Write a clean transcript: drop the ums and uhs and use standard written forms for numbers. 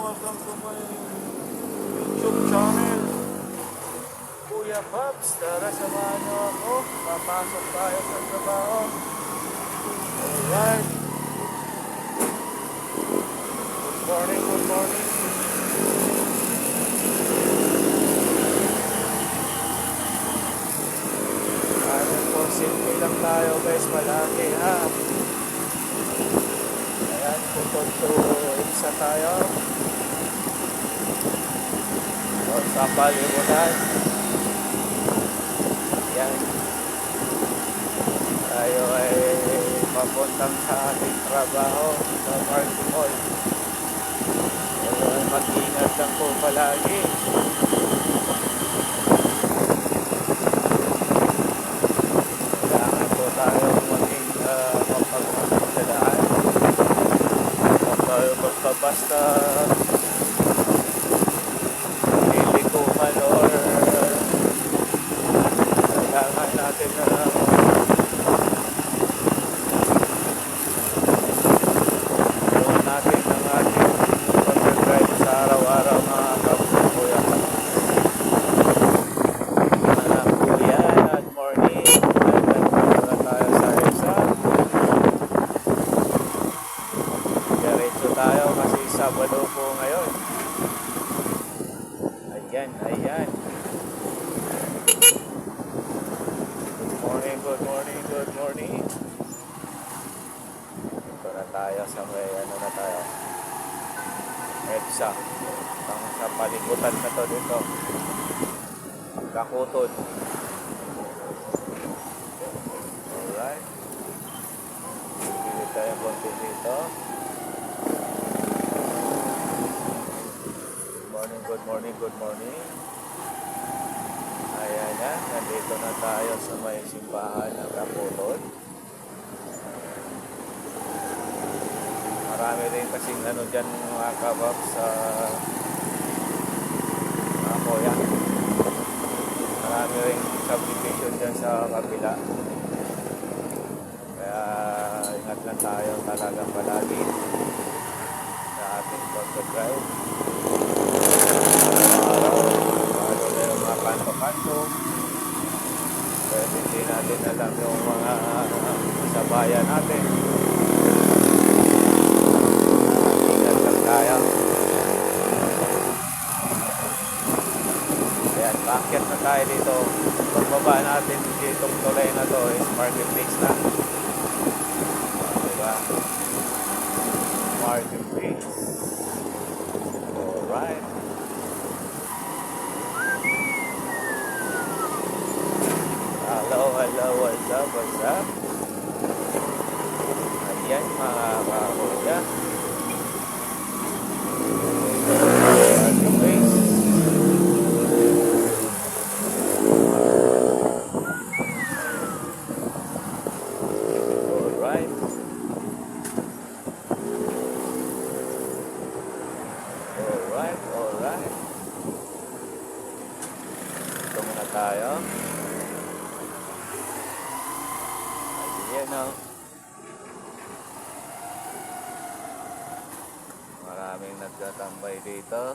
welcome to my YouTube channel. Kuya Pops, tara samahan niyo ako. Papasok tayo sa trabaho. Alright. Good morning, good morning. Ano po, simple lang tayo guys, malaki ha. Ayan, putol to isa tayo. O, sa palimutan. Ayan. Tayo ay papuntang sa ating trabaho sa Market Mall. Pero mag-ingat lang po palagi. Kailangan po tayo maging mapagmamit sa daan. Huwag tayo magpabasta lilikuman or kailangan natin na gawin natin ang ating pag-drive sa araw-araw mga kapuya. Anak kuya, good morning. Nagkakaroon na tayo sa EDSA. Diretso tayo kasi Sabado po ngayon. Ayan, ayan. Good morning, good morning, good morning. Ito na tayo sa may ano na tayo. EDSA. Sa palikutan na to dito. Kakutod. Alright. Pili tayo konti dito. Good morning, good morning. Ayan na, nandito na tayo sa may simbahan ng Kaputol. Marami rin kasing ano dyan mga kabab sa mga kuya. Marami rin subdivision dyan sa kabila. Kaya ingat lang tayo talaga palagi sa ating pag-drive. Lalo na yung mga kanto-kanto. Kaya hindi natin alam yung mga sa bayan natin. Ingat lang tayo. Ayan, bakit na tayo dito. Pagbaba natin ditong tulay na to is marketplace na. Diba? Marketplace. Alright. Hello, what's up, what's up? Ayan mga kakuya. Alright. Alright. Ito muna tayo. Ayan o. Maraming nagtatambay dito.